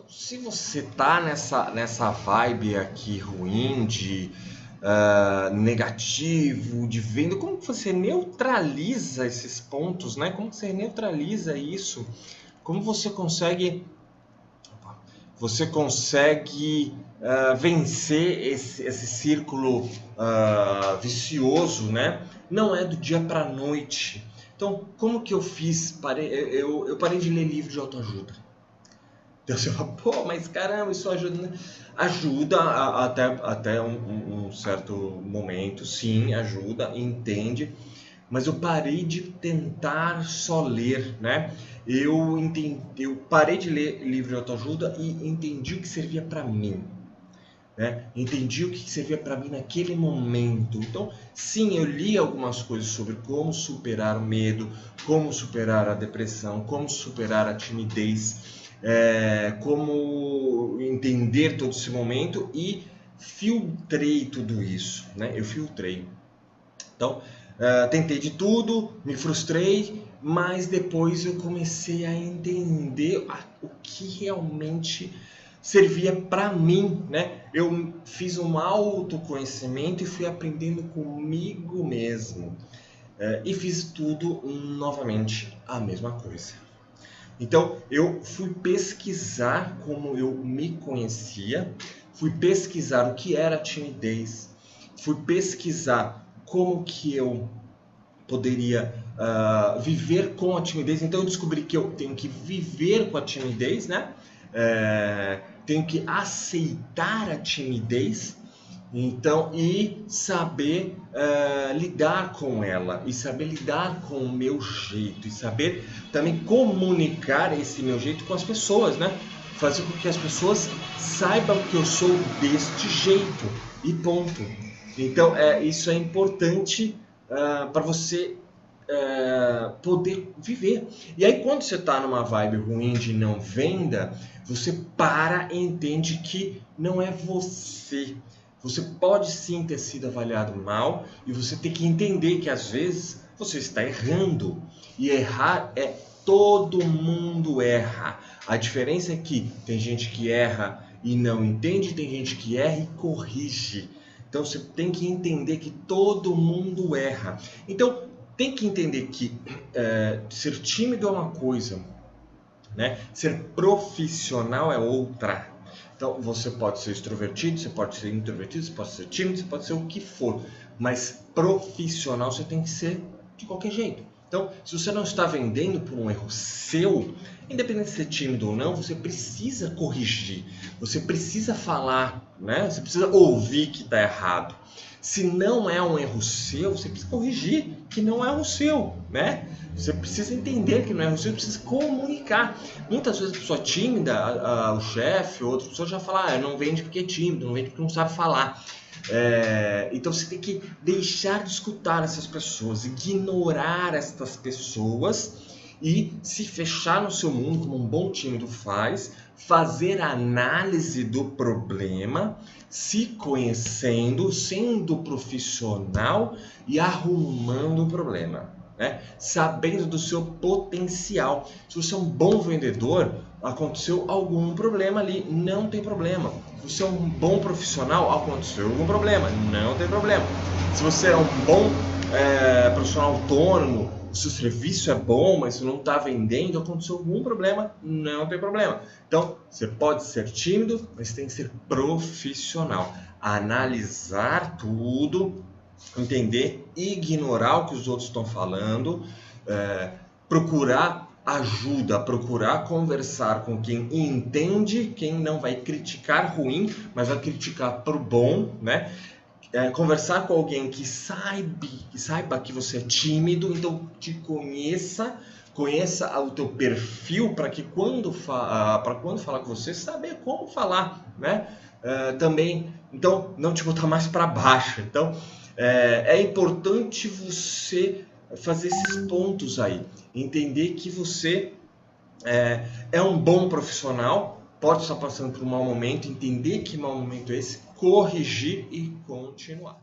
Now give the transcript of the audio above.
se você tá nessa vibe aqui ruim de negativo, de venda, como que você neutraliza esses pontos, né? Como que você neutraliza isso? Como você consegue vencer esse círculo vicioso, né? Não é do dia para a noite. Então, como que eu fiz? Eu parei de ler livro de autoajuda. Então você fala, pô, mas caramba, isso ajuda, né? Ajuda até um certo momento, sim, ajuda, entende, mas eu parei de tentar só ler, né? Eu parei de ler livro de autoajuda e entendi o que servia para mim, né? Entendi o que servia para mim naquele momento. Então, sim, eu li algumas coisas sobre como superar o medo, como superar a depressão, como superar a timidez, como entender todo esse momento e filtrei tudo isso, né? Eu filtrei. Então, tentei de tudo, me frustrei, mas depois eu comecei a entender o que realmente servia para mim, né? Eu fiz um autoconhecimento e fui aprendendo comigo mesmo. E fiz tudo novamente a mesma coisa. Então, eu fui pesquisar como eu me conhecia, fui pesquisar o que era timidez, fui pesquisar como que eu poderia viver com a timidez. Então eu descobri que eu tenho que viver com a timidez, né? Tenho que aceitar a timidez, então, e saber lidar com ela, e saber lidar com o meu jeito, e saber também comunicar esse meu jeito com as pessoas, né? Fazer com que as pessoas saibam que eu sou deste jeito, e ponto. Então, isso é importante para você poder viver. E aí, quando você está numa vibe ruim de não venda, você para e entende que não é você. Você pode sim ter sido avaliado mal e você tem que entender que às vezes você está errando. E errar todo mundo erra. A diferença é que tem gente que erra e não entende, tem gente que erra e corrige. Então você tem que entender que todo mundo erra. Então tem que entender que ser tímido é uma coisa, né? Ser profissional é outra. Então você pode ser extrovertido, você pode ser introvertido, você pode ser tímido, você pode ser o que for, mas profissional você tem que ser de qualquer jeito. Então, se você não está vendendo por um erro seu, independente de ser tímido ou não, você precisa corrigir, você precisa falar, né? Você precisa ouvir que está errado. Se não é um erro seu, você precisa corrigir que não é o seu, né? Você precisa entender que não é o seu, precisa comunicar. Muitas vezes a pessoa tímida, o chefe, outra pessoa já fala, não vende porque é tímido, não vende porque não sabe falar. Então você tem que deixar de escutar essas pessoas, ignorar estas pessoas e se fechar no seu mundo, como um bom tímido faz, fazer a análise do problema, se conhecendo, sendo profissional e arrumando o problema, né? Sabendo do seu potencial. Se você é um bom vendedor, aconteceu algum problema ali, não tem problema. Se você é um bom profissional, aconteceu algum problema, não tem problema. Se você é um bom profissional autônomo, o seu serviço é bom, mas você não está vendendo, aconteceu algum problema, não tem problema. Então, você pode ser tímido, mas tem que ser profissional. Analisar tudo, entender, ignorar o que os outros estão falando, procurar ajuda, procurar conversar com quem entende, quem não vai criticar ruim, mas vai criticar pro bom, né? Conversar com alguém que saiba que você é tímido, então te conheça o teu perfil para que quando falar com você, saber como falar, né? Também, então, não te botar mais para baixo. Então, é importante você fazer esses pontos aí, entender que você é um bom profissional, pode estar passando por um mau momento, entender que mau momento é esse, corrigir e continuar.